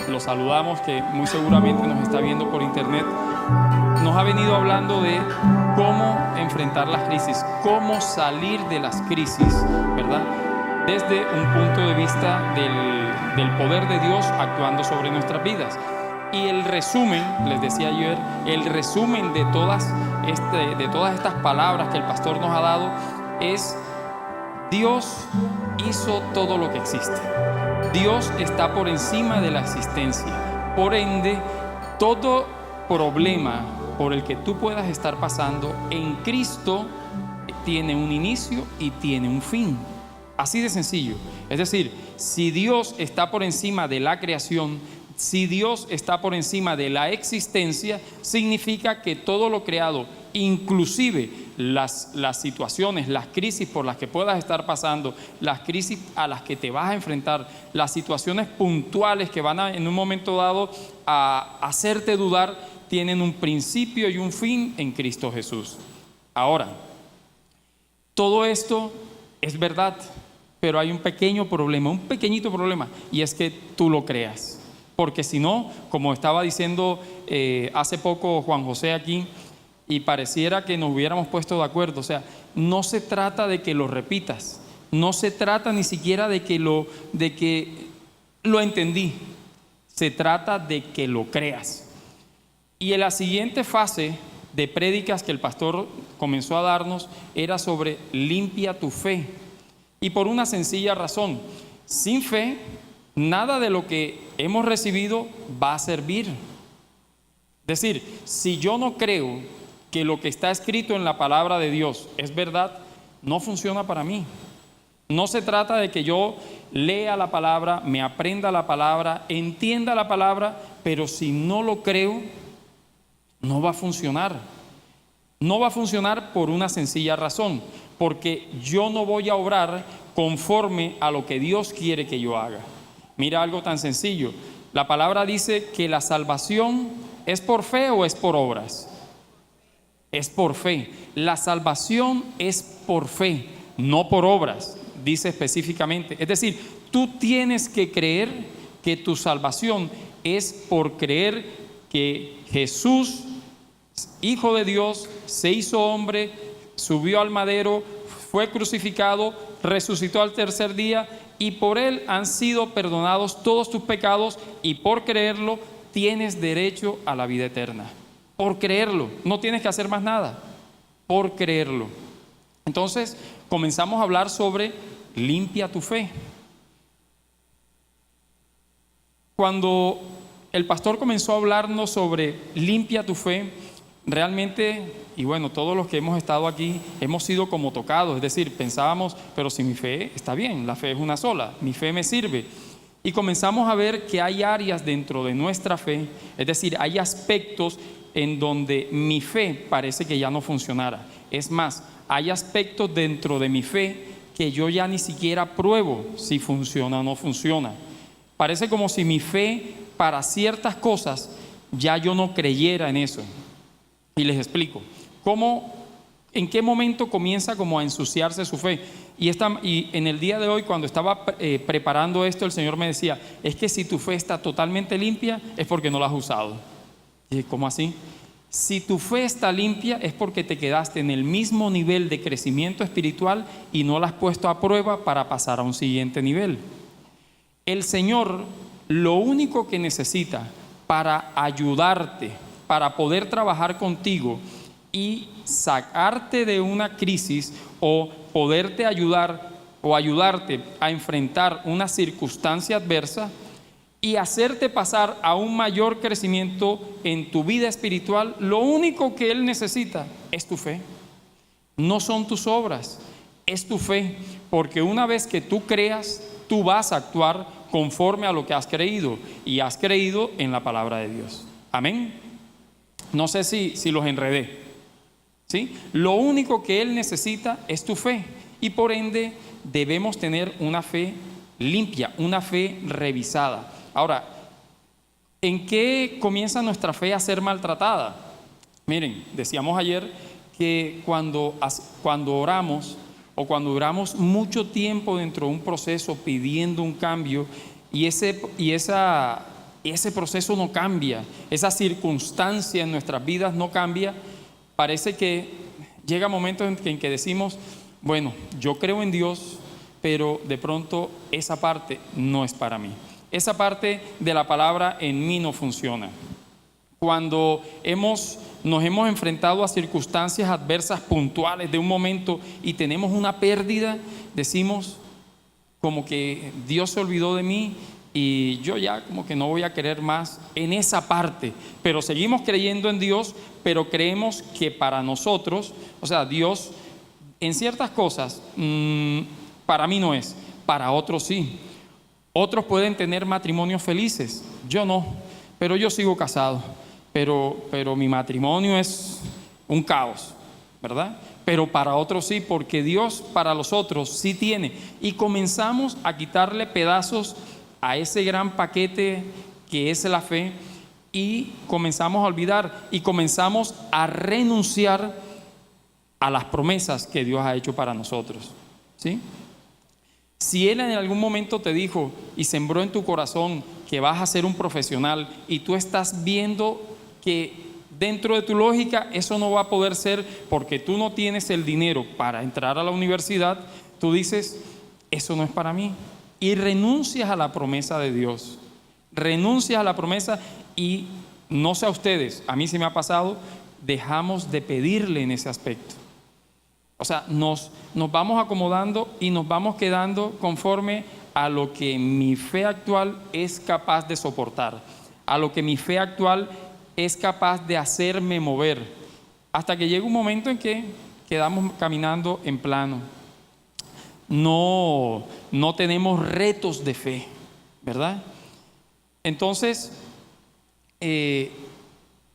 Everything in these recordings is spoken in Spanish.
lo saludamos, que muy seguramente nos está viendo por internet, nos ha venido hablando de cómo enfrentar las crisis, cómo salir de las crisis, ¿verdad? Desde un punto de vista del poder de Dios actuando sobre nuestras vidas. Y el resumen, les decía ayer, el resumen de todas estas palabras que el pastor nos ha dado es: Dios hizo todo lo que existe. Dios está por encima de la existencia. Por ende, todo problema por el que tú puedas estar pasando en Cristo tiene un inicio y tiene un fin. Así de sencillo. Es decir, si Dios está por encima de la creación, si Dios está por encima de la existencia, significa que todo lo creado, inclusive las situaciones, las crisis por las que puedas estar pasando, las crisis a las que te vas a enfrentar, las situaciones puntuales que van en un momento dado a hacerte dudar, tienen un principio y un fin en Cristo Jesús. Ahora, todo esto es verdad, pero hay un pequeño problema, un pequeñito problema, y es que tú lo creas. Porque si no, como estaba diciendo hace poco Juan José aquí, y pareciera que nos hubiéramos puesto de acuerdo, o sea, no se trata de que lo repitas, no se trata ni siquiera de que lo entendí, se trata de que lo creas. Y en la siguiente fase de prédicas que el pastor comenzó a darnos era sobre limpia tu fe. Y por una sencilla razón: sin fe, nada de lo que hemos recibido va a servir. Es decir, si yo no creo que lo que está escrito en la palabra de Dios es verdad, no funciona para mí. No se trata de que yo lea la palabra, me aprenda la palabra, entienda la palabra, pero si no lo creo, no va a funcionar. No va a funcionar por una sencilla razón: porque yo no voy a obrar conforme a lo que Dios quiere que yo haga. Mira algo tan sencillo. La palabra dice que la salvación ¿es por fe o es por obras? Es por fe. La salvación es por fe, no por obras, dice específicamente. Es decir, tú tienes que creer que tu salvación es por creer que Jesús, Hijo de Dios, se hizo hombre, subió al madero, fue crucificado, resucitó al tercer día, y por Él han sido perdonados todos tus pecados, y por creerlo tienes derecho a la vida eterna. Por creerlo, no tienes que hacer más nada, por creerlo. Entonces comenzamos a hablar sobre limpia tu fe. Cuando el pastor comenzó a hablarnos sobre limpia tu fe, realmente, y bueno, todos los que hemos estado aquí hemos sido como tocados. Es decir, pensábamos, pero si mi fe está bien, la fe es una sola, mi fe me sirve. Y comenzamos a ver que hay áreas dentro de nuestra fe, es decir, hay aspectos en donde mi fe parece que ya no funcionara. Es más, hay aspectos dentro de mi fe que yo ya ni siquiera pruebo si funciona o no funciona. Parece como si mi fe para ciertas cosas ya yo no creyera en eso. Y les explico en qué momento comienza como a ensuciarse su fe. Y en el día de hoy, cuando estaba preparando esto, el Señor me decía: es que si tu fe está totalmente limpia, es porque no la has usado. Y dije: ¿cómo así? Si tu fe está limpia, es porque te quedaste en el mismo nivel de crecimiento espiritual y no la has puesto a prueba para pasar a un siguiente nivel. El Señor lo único que necesita para ayudarte, para poder trabajar contigo y sacarte de una crisis, o poderte ayudar o ayudarte a enfrentar una circunstancia adversa y hacerte pasar a un mayor crecimiento en tu vida espiritual, lo único que Él necesita es tu fe. No son tus obras, es tu fe, porque una vez que tú creas, tú vas a actuar conforme a lo que has creído, y has creído en la palabra de Dios. Amén. No sé si los enredé, ¿sí? Lo único que Él necesita es tu fe, y por ende debemos tener una fe limpia, una fe revisada. Ahora, ¿en qué comienza nuestra fe a ser maltratada? Miren, decíamos ayer que cuando oramos, o cuando duramos mucho tiempo dentro de un proceso pidiendo un cambio, y esa ese proceso no cambia, esa circunstancia en nuestras vidas no cambia, parece que llega momentos en que decimos, bueno, yo creo en Dios, pero de pronto esa parte no es para mí. Esa parte de la palabra en mí no funciona. Cuando nos hemos enfrentado a circunstancias adversas puntuales de un momento y tenemos una pérdida, decimos como que Dios se olvidó de mí y yo ya como que no voy a querer más en esa parte, pero seguimos creyendo en Dios, pero creemos que para nosotros, o sea, Dios en ciertas cosas para mí no es, para otros sí. Otros pueden tener matrimonios felices, yo no, pero yo sigo casado, pero mi matrimonio es un caos, ¿verdad? Pero para otros sí, porque Dios para los otros sí tiene. Y comenzamos a quitarle pedazos a ese gran paquete que es la fe y comenzamos a olvidar y comenzamos a renunciar a las promesas que Dios ha hecho para nosotros, ¿sí? Si Él en algún momento te dijo y sembró en tu corazón que vas a ser un profesional y tú estás viendo que dentro de tu lógica eso no va a poder ser porque tú no tienes el dinero para entrar a la universidad, tú dices, eso no es para mí. Y renuncias a la promesa de Dios. Renuncias a la promesa y no sé a ustedes, a mí sí me ha pasado, dejamos de pedirle en ese aspecto. O sea, nos vamos acomodando y nos vamos quedando conforme a lo que mi fe actual es capaz de soportar, a lo que mi fe actual es capaz de hacerme mover, hasta que llega un momento en que quedamos caminando en plano. No tenemos retos de fe, ¿verdad? Entonces,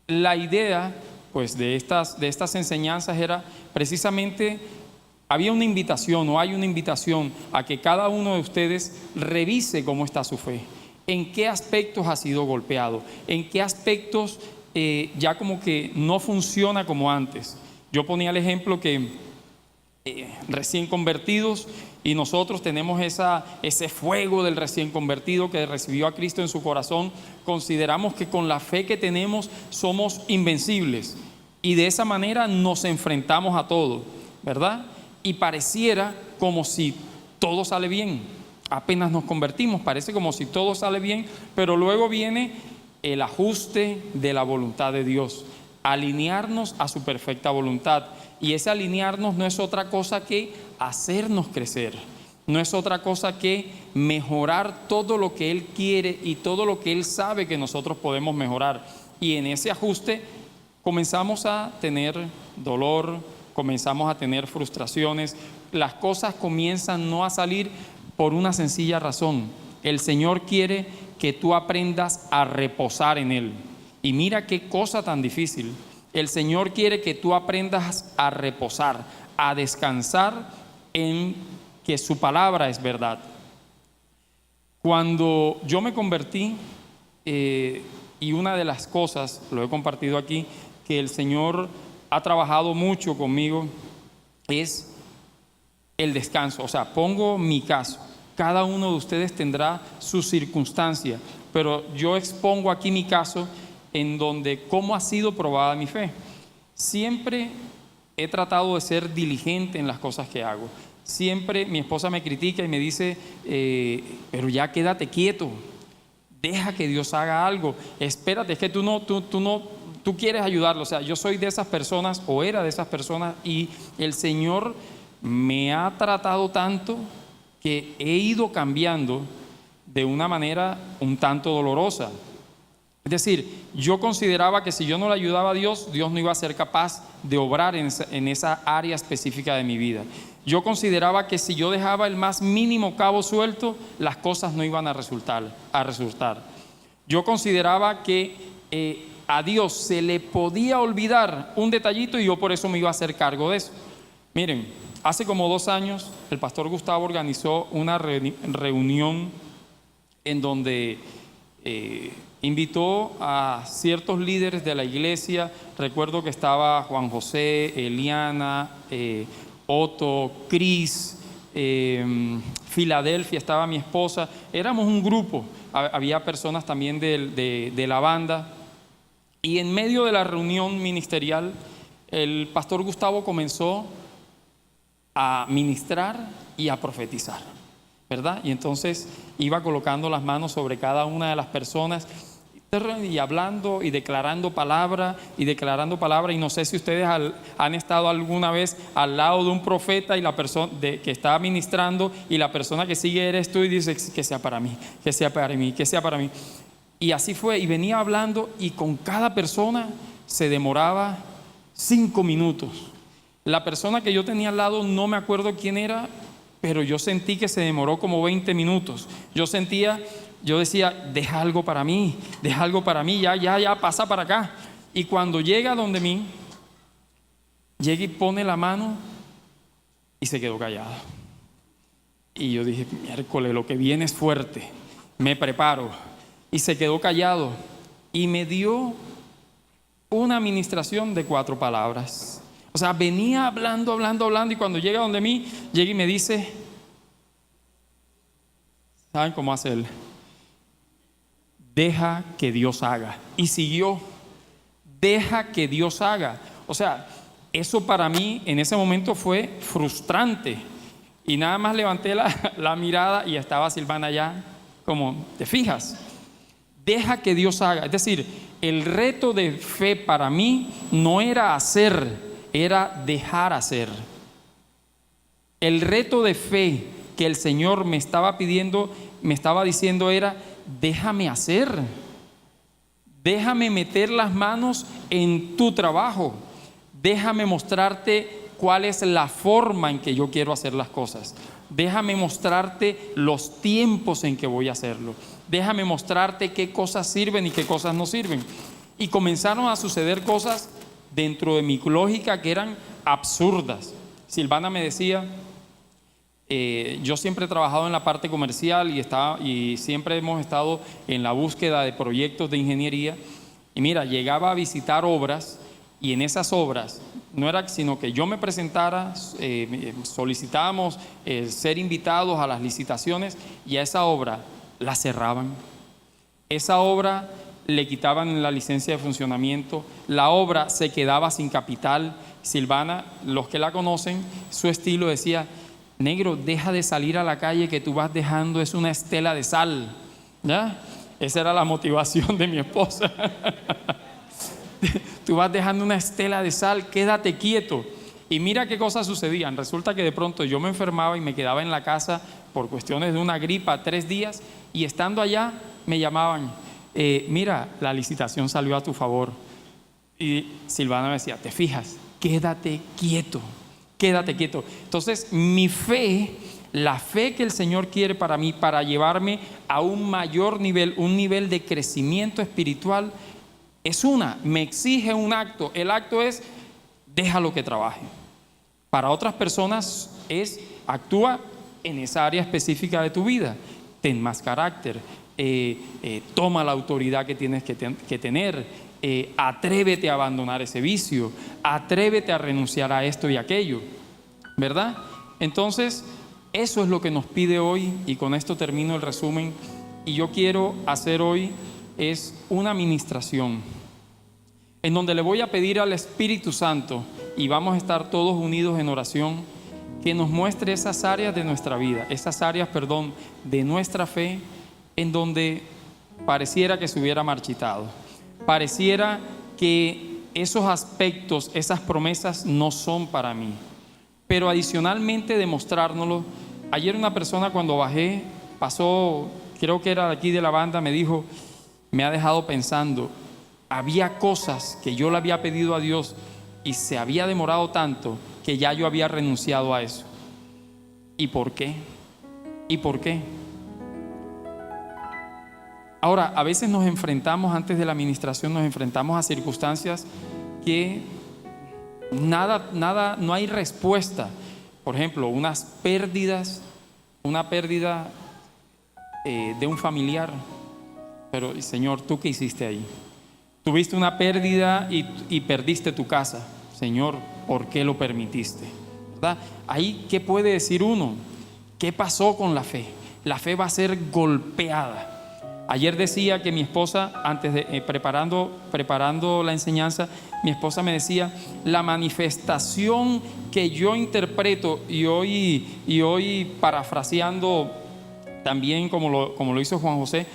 la idea pues de estas enseñanzas era precisamente, había una invitación o hay una invitación a que cada uno de ustedes revise cómo está su fe, en qué aspectos ha sido golpeado, en qué aspectos ya como que no funciona como antes. Yo ponía el ejemplo que recién convertidos y nosotros tenemos ese fuego del recién convertido que recibió a Cristo en su corazón, consideramos que con la fe que tenemos somos invencibles y de esa manera nos enfrentamos a todo, ¿verdad? Y pareciera como si todo sale bien, apenas nos convertimos, parece como si todo sale bien, pero luego viene el ajuste de la voluntad de Dios, alinearnos a su perfecta voluntad. Y ese alinearnos no es otra cosa que hacernos crecer, no es otra cosa que mejorar todo lo que Él quiere y todo lo que Él sabe que nosotros podemos mejorar. Y en ese ajuste comenzamos a tener dolor, comenzamos a tener frustraciones, las cosas comienzan no a salir por una sencilla razón. El Señor quiere que tú aprendas a reposar en Él. Y mira qué cosa tan difícil. El Señor quiere que tú aprendas a reposar, a descansar en que su palabra es verdad. Cuando yo me convertí, y una de las cosas, lo he compartido aquí, que el Señor ha trabajado mucho conmigo, es el descanso. O sea, pongo mi caso. Cada uno de ustedes tendrá su circunstancia, pero yo expongo aquí mi caso en donde cómo ha sido probada mi fe. Siempre he tratado de ser diligente en las cosas que hago. Siempre mi esposa me critica y me dice, pero ya quédate quieto, deja que Dios haga algo, espérate, es que tú quieres ayudarlo. O sea, yo soy de esas personas o era de esas personas y el Señor me ha tratado tanto que he ido cambiando de una manera un tanto dolorosa. Es decir, yo consideraba que si yo no le ayudaba a Dios, Dios no iba a ser capaz de obrar en esa área específica de mi vida. Yo consideraba que si yo dejaba el más mínimo cabo suelto, las cosas no iban a resultar. Yo consideraba que a Dios se le podía olvidar un detallito y yo por eso me iba a hacer cargo de eso. Miren, hace como 2 años el pastor Gustavo organizó una reunión en donde invitó a ciertos líderes de la iglesia. Recuerdo que estaba Juan José, Eliana, Otto, Cris, Filadelfia estaba mi esposa, éramos un grupo, había personas también de la banda, y en medio de la reunión ministerial el pastor Gustavo comenzó a ministrar y a profetizar, ¿verdad? Y entonces iba colocando las manos sobre cada una de las personas y hablando y declarando palabra, y no sé si ustedes han estado alguna vez al lado de un profeta y la persona que está ministrando, y la persona que sigue eres tú, y dice que sea para mí, que sea para mí, que sea para mí. Y así fue, y venía hablando, y con cada persona se demoraba 5 minutos. La persona que yo tenía al lado, no me acuerdo quién era, pero yo sentí que se demoró como 20 minutos. Yo decía, deja algo para mí, ya, pasa para acá. Y cuando llega donde mí, llega y pone la mano y se quedó callado. Y yo dije, miércoles, lo que viene es fuerte, me preparo. Y se quedó callado y me dio una administración de 4 palabras. O sea, venía hablando, y cuando llega donde mí, llega y me dice, ¿saben cómo hace él? Deja que Dios haga. Y siguió, deja que Dios haga. O sea, eso para mí en ese momento fue frustrante. Y nada más levanté la mirada y estaba Silvana allá, como, ¿te fijas? Deja que Dios haga. Es decir, el reto de fe para mí no era hacer, era dejar hacer. El reto de fe que el Señor me estaba pidiendo, me estaba diciendo era, déjame hacer, déjame meter las manos en tu trabajo, déjame mostrarte cuál es la forma en que yo quiero hacer las cosas, déjame mostrarte los tiempos en que voy a hacerlo, déjame mostrarte qué cosas sirven y qué cosas no sirven. Y comenzaron a suceder cosas dentro de mi lógica que eran absurdas. Silvana me decía, yo siempre he trabajado en la parte comercial y siempre hemos estado en la búsqueda de proyectos de ingeniería, y mira, llegaba a visitar obras, y en esas obras no era sino que yo me presentara, solicitábamos ser invitados a las licitaciones, y a esa obra la cerraban, esa obra le quitaban la licencia de funcionamiento, la obra se quedaba sin capital. Silvana, los que la conocen, su estilo decía, negro, deja de salir a la calle, que tú vas dejando es una estela de sal, ¿ya? Esa era la motivación de mi esposa. Tú vas dejando una estela de sal, quédate quieto. Y mira qué cosas sucedían. Resulta que de pronto yo me enfermaba y me quedaba en la casa por cuestiones de una gripa 3 días, y estando allá me llamaban, mira, la licitación salió a tu favor. Y Silvana me decía, ¿te fijas? Quédate quieto, quédate quieto. Entonces mi fe, la fe que el Señor quiere para mí, para llevarme a un mayor nivel, un nivel de crecimiento espiritual, me exige un acto. El acto es, déjalo que trabaje. Para otras personas es, actúa en esa área específica de tu vida, ten más carácter, toma la autoridad que tienes que tener, atrévete a abandonar ese vicio, atrévete a renunciar a esto y aquello, ¿verdad? Entonces, eso es lo que nos pide hoy, y con esto termino el resumen. Y yo quiero hacer hoy es una ministración en donde le voy a pedir al Espíritu Santo, y vamos a estar todos unidos en oración, que nos muestre esas áreas de nuestra vida, de nuestra fe, en donde pareciera que se hubiera marchitado, pareciera que esos aspectos, esas promesas no son para mí. Pero adicionalmente demostrárnoslo. Ayer una persona, cuando bajé, pasó, creo que era de aquí de la banda, me dijo, me ha dejado pensando, había cosas que yo le había pedido a Dios y se había demorado tanto que ya yo había renunciado a eso. ¿Y por qué? ¿Y por qué? Ahora, a veces nos enfrentamos, antes de la administración, nos enfrentamos a circunstancias que no hay respuesta. Por ejemplo, una pérdida de un familiar. Pero, Señor, ¿tú qué hiciste ahí? Tuviste una pérdida y perdiste tu casa. Señor, ¿por qué lo permitiste? ¿Verdad? Ahí, ¿qué puede decir uno? ¿Qué pasó con la fe? La fe va a ser golpeada. Ayer decía que mi esposa, antes de preparando la enseñanza, mi esposa me decía, la manifestación que yo interpreto, y hoy parafraseando también como lo hizo Juan José,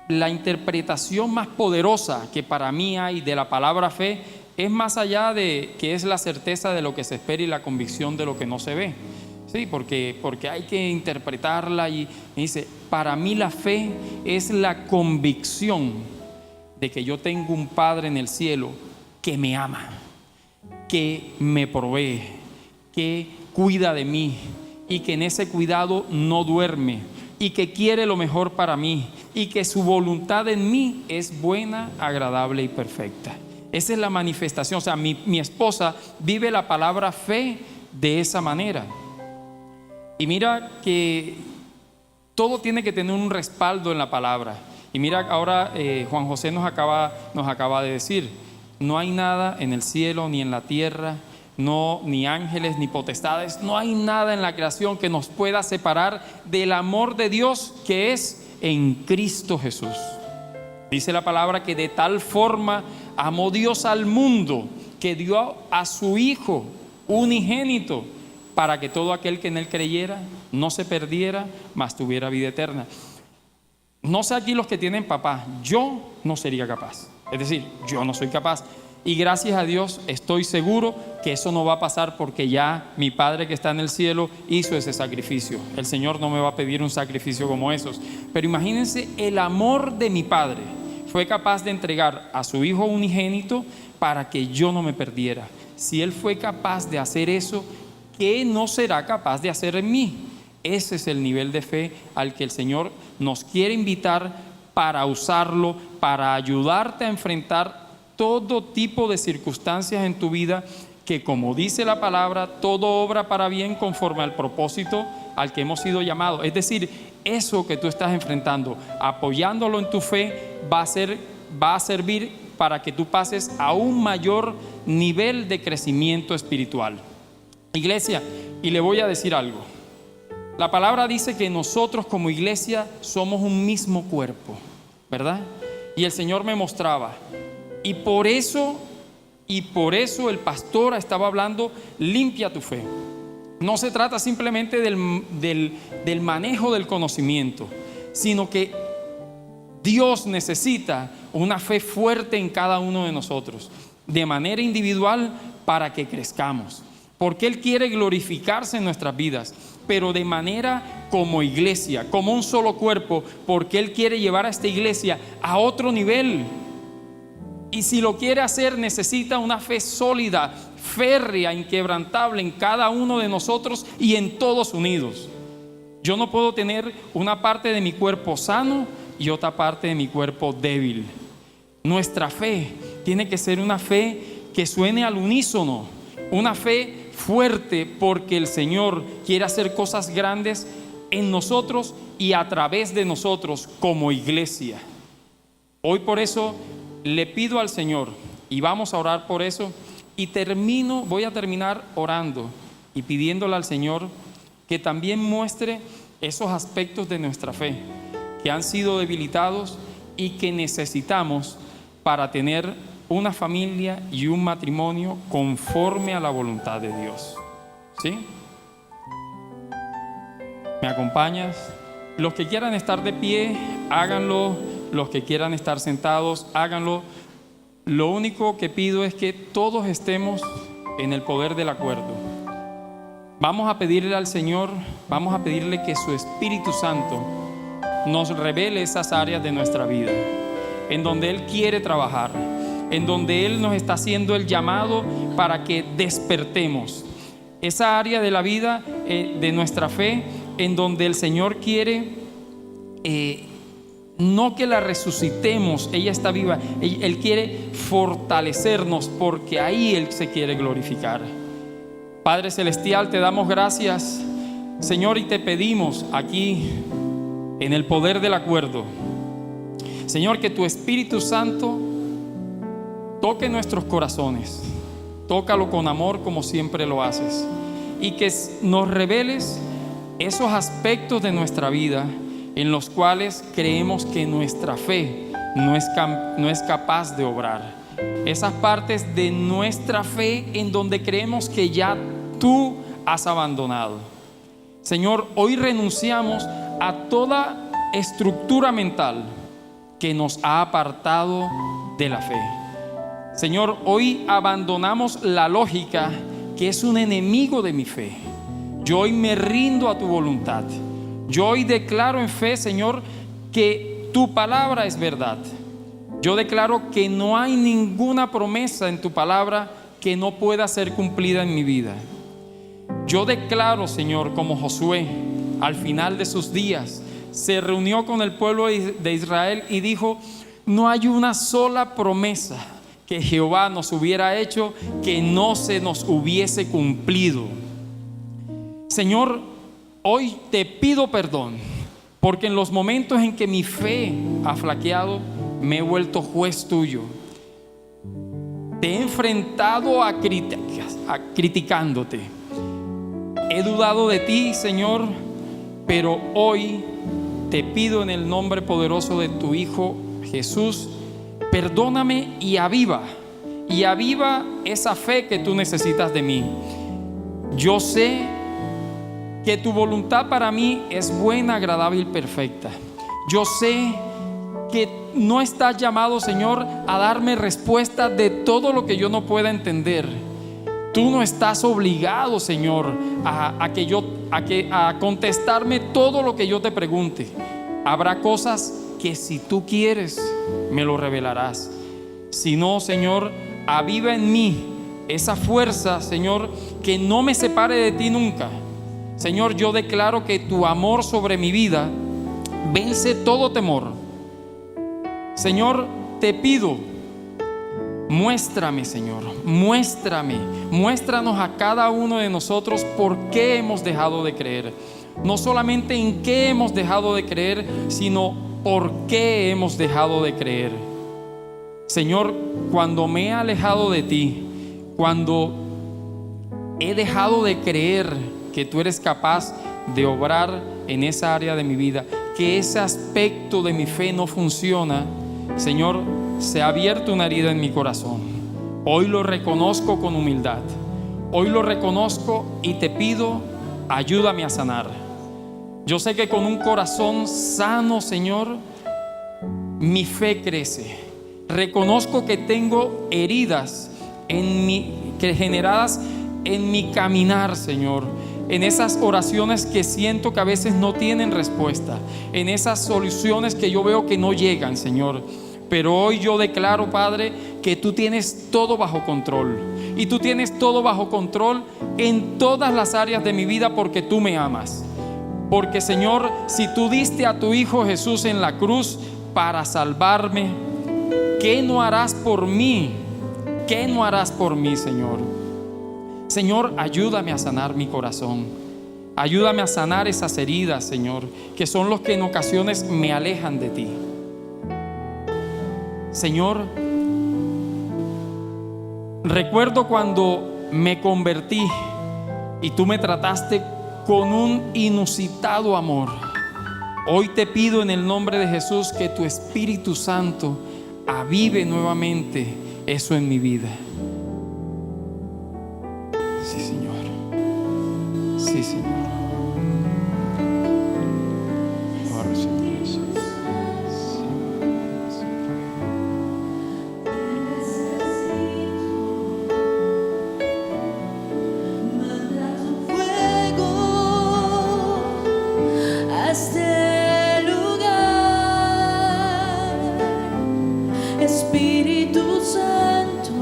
la interpretación más poderosa que para mí hay de la palabra fe es más allá de que es la certeza de lo que se espera y la convicción de lo que no se ve. Sí, porque hay que interpretarla, y me dice, para mí la fe es la convicción de que yo tengo un Padre en el cielo que me ama, que me provee, que cuida de mí y que en ese cuidado no duerme y que quiere lo mejor para mí y que su voluntad en mí es buena, agradable y perfecta. Esa es la manifestación. O sea, mi esposa vive la palabra fe de esa manera. Y mira que todo tiene que tener un respaldo en la palabra. Y mira, ahora Juan José nos acaba de decir, no hay nada en el cielo ni en la tierra, no, ni ángeles ni potestades, no hay nada en la creación que nos pueda separar del amor de Dios que es en Cristo Jesús. Dice la palabra que de tal forma amó Dios al mundo que dio a su Hijo unigénito, para que todo aquel que en Él creyera no se perdiera, mas tuviera vida eterna. No sé aquí los que tienen papá, yo no sería capaz. Es decir, yo no soy capaz. Y gracias a Dios estoy seguro que eso no va a pasar, porque ya mi Padre que está en el cielo hizo ese sacrificio. El Señor no me va a pedir un sacrificio como esos. Pero imagínense, el amor de mi Padre fue capaz de entregar a su Hijo unigénito para que yo no me perdiera. Si Él fue capaz de hacer eso, ¿qué no será capaz de hacer en mí? Ese es el nivel de fe al que el Señor nos quiere invitar para usarlo, para ayudarte a enfrentar todo tipo de circunstancias en tu vida, que como dice la palabra, todo obra para bien conforme al propósito al que hemos sido llamados. Es decir, eso que tú estás enfrentando, apoyándolo en tu fe, va a servir para que tú pases a un mayor nivel de crecimiento espiritual. Iglesia, y le voy a decir algo. La palabra dice que nosotros como iglesia somos un mismo cuerpo, ¿verdad? Y el Señor me mostraba. Y por eso el pastor estaba hablando, limpia tu fe. No se trata simplemente del manejo del conocimiento, sino que Dios necesita una fe fuerte en cada uno de nosotros, de manera individual, para que crezcamos. Porque Él quiere glorificarse en nuestras vidas, pero de manera como iglesia, como un solo cuerpo, porque Él quiere llevar a esta iglesia a otro nivel. Y si lo quiere hacer, necesita una fe sólida, férrea, inquebrantable en cada uno de nosotros y en todos unidos. Yo no puedo tener una parte de mi cuerpo sano y otra parte de mi cuerpo débil. Nuestra fe tiene que ser una fe que suene al unísono, una fe fuerte, porque el Señor quiere hacer cosas grandes en nosotros y a través de nosotros como iglesia. Hoy por eso le pido al Señor, y vamos a orar por eso, y voy a terminar orando y pidiéndole al Señor que también muestre esos aspectos de nuestra fe que han sido debilitados y que necesitamos para tener una familia y un matrimonio conforme a la voluntad de Dios. ¿Sí? ¿Me acompañas? Los que quieran estar de pie, háganlo. Los que quieran estar sentados, háganlo. Lo único que pido es que todos estemos en el poder del acuerdo. Vamos a pedirle al Señor, vamos a pedirle que su Espíritu Santo nos revele esas áreas de nuestra vida en donde Él quiere trabajar, en donde Él nos está haciendo el llamado para que despertemos. Esa área de la vida, de nuestra fe, en donde el Señor quiere, no que la resucitemos, ella está viva, Él quiere fortalecernos, porque ahí Él se quiere glorificar. Padre Celestial, te damos gracias, Señor, y te pedimos aquí, en el poder del acuerdo, Señor, que tu Espíritu Santo toque nuestros corazones, tócalo con amor como siempre lo haces, y que nos reveles esos aspectos de nuestra vida en los cuales creemos que nuestra fe no es capaz de obrar. Esas partes de nuestra fe en donde creemos que ya tú has abandonado. Señor, hoy renunciamos a toda estructura mental que nos ha apartado de la fe. Señor, hoy abandonamos la lógica que es un enemigo de mi fe. Yo hoy me rindo a tu voluntad. Yo hoy declaro en fe, Señor, que tu palabra es verdad. Yo declaro que no hay ninguna promesa en tu palabra que no pueda ser cumplida en mi vida. Yo declaro, Señor, como Josué, al final de sus días, se reunió con el pueblo de Israel y dijo: no hay una sola promesa que Jehová nos hubiera hecho que no se nos hubiese cumplido. Señor, hoy te pido perdón, porque en los momentos en que mi fe ha flaqueado, me he vuelto juez tuyo. Te he enfrentado a criticándote. He dudado de ti, Señor, pero hoy te pido en el nombre poderoso de tu Hijo Jesús, perdóname y aviva esa fe que tú necesitas de mí. Yo sé que tu voluntad para mí es buena, agradable y perfecta. Yo sé que no estás llamado, Señor, a darme respuesta de todo lo que yo no pueda entender. Tú no estás obligado, Señor, a contestarme todo lo que yo te pregunte. Habrá cosas que si tú quieres, me lo revelarás. Si no, Señor, aviva en mí esa fuerza, Señor, que no me separe de ti nunca. Señor, yo declaro que tu amor sobre mi vida vence todo temor. Señor, te pido, muéstrame, Señor, muéstranos a cada uno de nosotros por qué hemos dejado de creer. No solamente en qué hemos dejado de creer, sino por qué hemos dejado de creer. Señor, cuando me he alejado de ti, cuando he dejado de creer que tú eres capaz de obrar en esa área de mi vida, que ese aspecto de mi fe no funciona, Señor, se ha abierto una herida en mi corazón. Hoy lo reconozco con humildad. Hoy lo reconozco y te pido, ayúdame a sanar. Yo sé que con un corazón sano, Señor, mi fe crece. Reconozco que tengo heridas generadas en mi caminar, Señor, en esas oraciones que siento que a veces no tienen respuesta, en esas soluciones que yo veo que no llegan, Señor. Pero hoy yo declaro, Padre, que tú tienes todo bajo control. Y tú tienes todo bajo control en todas las áreas de mi vida, porque tú me amas. Porque, Señor, si tú diste a tu Hijo Jesús en la cruz para salvarme, ¿qué no harás por mí? ¿Qué no harás por mí, Señor? Señor, ayúdame a sanar mi corazón. Ayúdame a sanar esas heridas, Señor, que son los que en ocasiones me alejan de ti. Señor, recuerdo cuando me convertí y tú me trataste con un inusitado amor. Hoy te pido en el nombre de Jesús que tu Espíritu Santo avive nuevamente eso en mi vida. Sí, Señor. Sí, Señor. Espíritu Santo,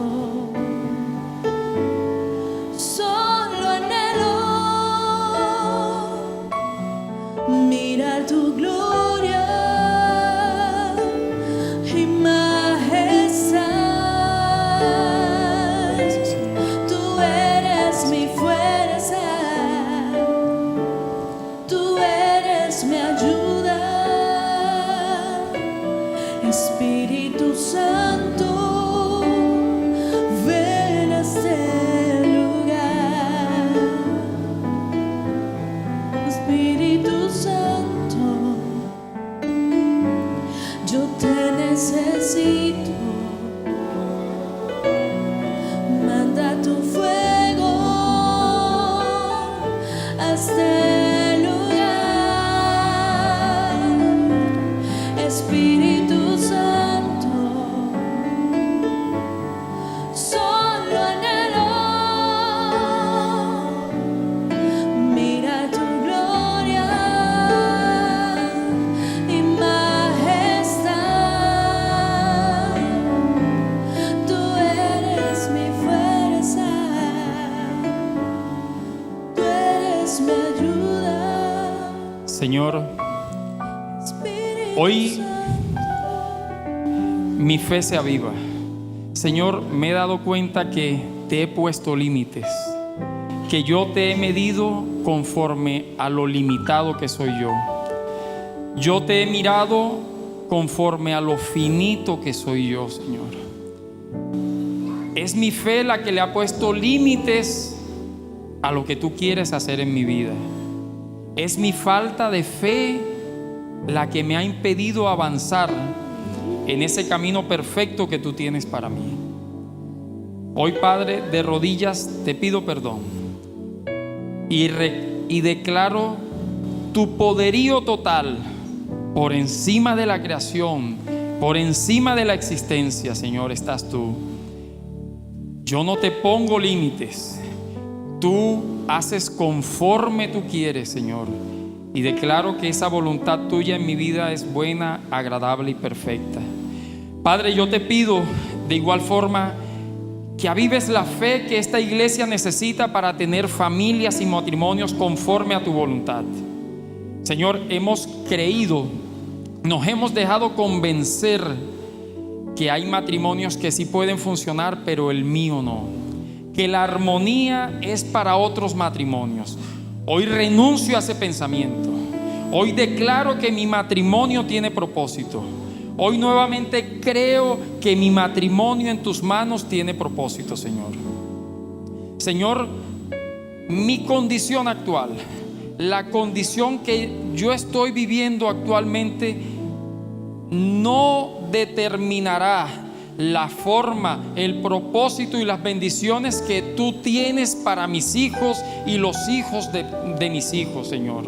solo anhelo este lugar, Espíritu Santo. Solo anhelo mira tu gloria y majestad. Tú eres mi fuerza, tú eres mi ayuda. Señor, Espíritu hoy Santo. mi fe se aviva. Señor, me he dado cuenta que te he puesto límites, que yo te he medido conforme a lo limitado que soy yo. Yo te he mirado conforme a lo finito que soy yo, Señor. Es mi fe la que le ha puesto límites a lo que tú quieres hacer en mi vida. Es mi falta de fe la que me ha impedido avanzar en ese camino perfecto que tú tienes para mí. Hoy, Padre, de rodillas te pido perdón y declaro tu poderío total por encima de la creación, por encima de la existencia. Señor, estás tú. Yo no te pongo límites, tú haces conforme tú quieres, Señor, y declaro que esa voluntad tuya en mi vida es buena, agradable y perfecta. Padre, yo te pido de igual forma que avives la fe que esta iglesia necesita para tener familias y matrimonios conforme a tu voluntad. Señor, hemos creído, nos hemos dejado convencer que hay matrimonios que sí pueden funcionar, pero el mío no. Que la armonía es para otros matrimonios. Hoy renuncio a ese pensamiento. Hoy declaro que mi matrimonio tiene propósito. Hoy nuevamente creo que mi matrimonio en tus manos tiene propósito, Señor. Señor, mi condición actual, la condición que yo estoy viviendo actualmente, no determinará la forma, el propósito y las bendiciones que tú tienes para mis hijos y los hijos de mis hijos, Señor.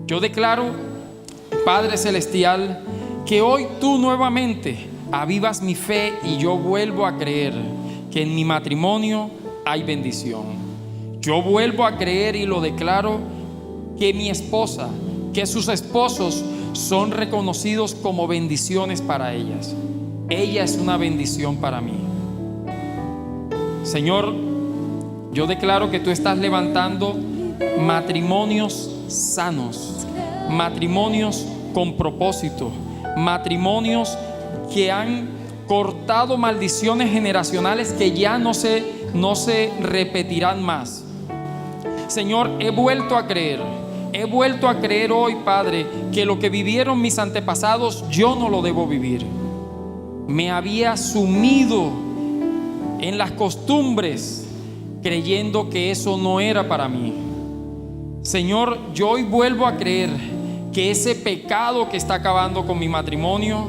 Yo declaro, Padre Celestial, que hoy tú nuevamente avivas mi fe y yo vuelvo a creer que en mi matrimonio hay bendición. Yo vuelvo a creer y lo declaro, que mi esposa, que sus esposos son reconocidos como bendiciones para ellas. Ella es una bendición para mí. Señor, yo declaro que tú estás levantando matrimonios sanos, matrimonios con propósito, matrimonios que han cortado maldiciones generacionales que ya no se repetirán más. Señor, he vuelto a creer hoy, Padre, que lo que vivieron mis antepasados yo no lo debo vivir. Me había sumido en las costumbres creyendo que eso no era para mí. Señor, yo hoy vuelvo a creer que ese pecado que está acabando con mi matrimonio,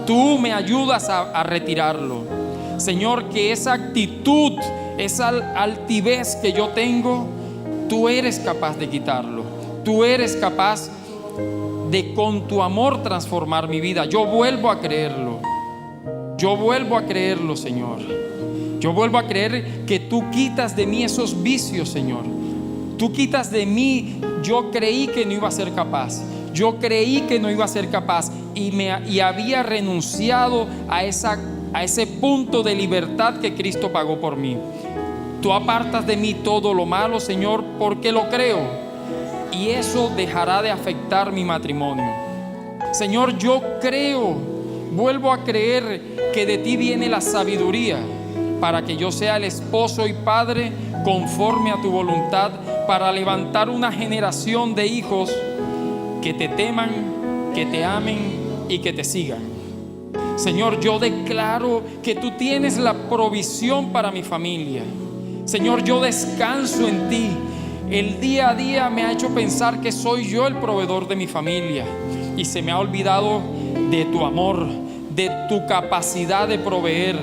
tú me ayudas a retirarlo. Señor, que esa actitud, esa altivez que yo tengo, tú eres capaz de quitarlo. Tú eres capaz de con tu amor transformar mi vida. Yo vuelvo a creerlo. Yo vuelvo a creerlo, Señor. Yo vuelvo a creer que tú quitas de mí esos vicios, Señor. Tú quitas de mí. Yo creí que no iba a ser capaz. Yo creí que no iba a ser capaz y había renunciado a ese punto de libertad que Cristo pagó por mí. Tú apartas de mí todo lo malo, Señor, porque lo creo, y eso dejará de afectar mi matrimonio. Señor, yo creo, vuelvo a creer que de ti viene la sabiduría para que yo sea el esposo y padre conforme a tu voluntad, para levantar una generación de hijos que te teman, que te amen y que te sigan. Señor, yo declaro que tú tienes la provisión para mi familia. Señor, yo descanso en ti. El día a día me ha hecho pensar que soy yo el proveedor de mi familia y se me ha olvidado de tu amor, de tu capacidad de proveer.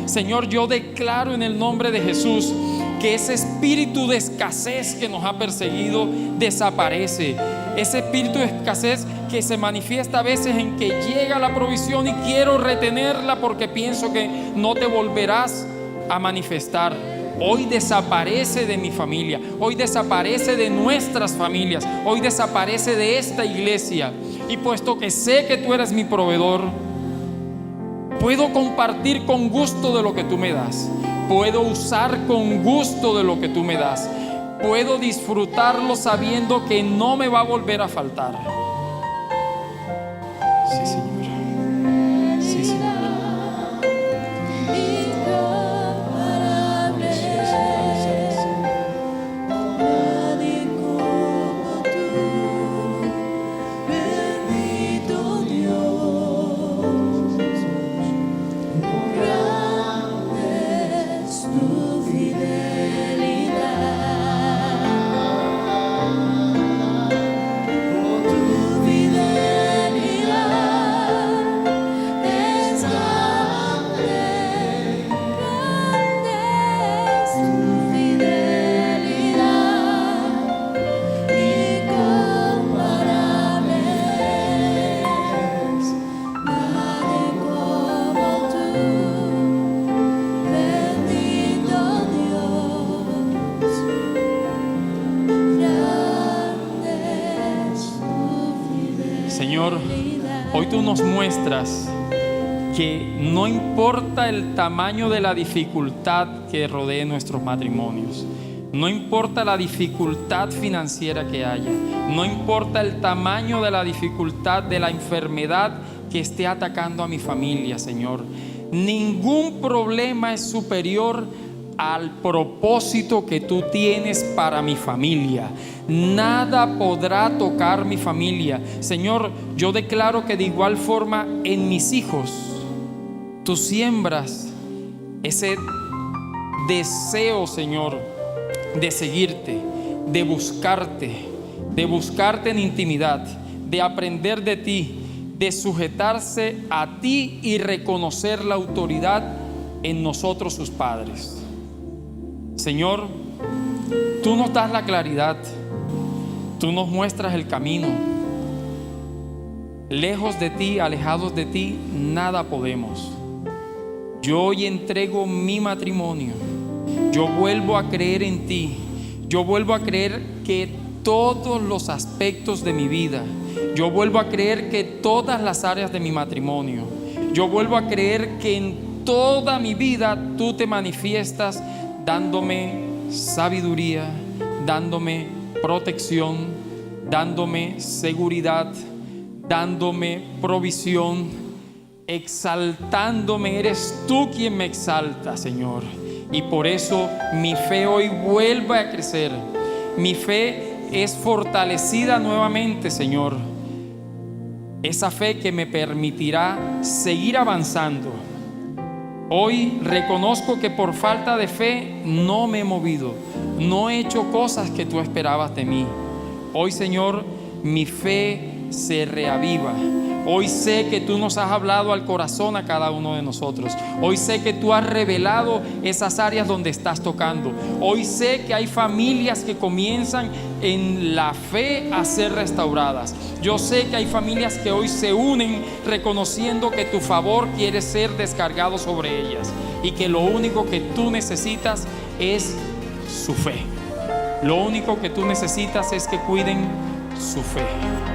Señor, yo declaro en el nombre de Jesús que ese espíritu de escasez que nos ha perseguido desaparece. Ese espíritu de escasez que se manifiesta a veces en que llega la provisión y quiero retenerla porque pienso que no te volverás a manifestar. Hoy desaparece de mi familia, hoy desaparece de nuestras familias, hoy desaparece de esta iglesia. Y puesto que sé que tú eres mi proveedor, puedo compartir con gusto de lo que tú me das. Puedo usar con gusto de lo que tú me das. Puedo disfrutarlo sabiendo que no me va a volver a faltar. Sí, Señor. Sí, Señor. Señor, hoy tú nos muestras que no importa el tamaño de la dificultad que rodee nuestros matrimonios, no importa la dificultad financiera que haya, no importa el tamaño de la dificultad de la enfermedad que esté atacando a mi familia, Señor, ningún problema es superior al propósito que tú tienes para mi familia. Nada podrá tocar mi familia. Señor, yo declaro que de igual forma en mis hijos tú siembras ese deseo, Señor, de seguirte, de buscarte en intimidad, de aprender de ti, de sujetarse a ti y reconocer la autoridad en nosotros sus padres. Señor, tú nos das la claridad, tú nos muestras el camino. Lejos de ti, alejados de ti, nada podemos. Yo hoy entrego mi matrimonio. Yo vuelvo a creer en ti. Yo vuelvo a creer que todos los aspectos de mi vida, yo vuelvo a creer que todas las áreas de mi matrimonio, yo vuelvo a creer que en toda mi vida tú te manifiestas dándome sabiduría, dándome protección, dándome seguridad, dándome provisión, exaltándome. Eres tú quien me exalta, Señor. Y por eso mi fe hoy vuelve a crecer. Mi fe es fortalecida nuevamente, Señor. Esa fe que me permitirá seguir avanzando. Hoy reconozco que por falta de fe no me he movido, no he hecho cosas que tú esperabas de mí. Hoy, Señor, mi fe se reaviva. Hoy sé que tú nos has hablado al corazón a cada uno de nosotros. Hoy sé que tú has revelado esas áreas donde estás tocando. Hoy sé que hay familias que comienzan en la fe a ser restauradas. Yo sé que hay familias que hoy se unen reconociendo que tu favor quiere ser descargado sobre ellas y que lo único que tú necesitas es su fe. Lo único que tú necesitas es que cuiden su fe.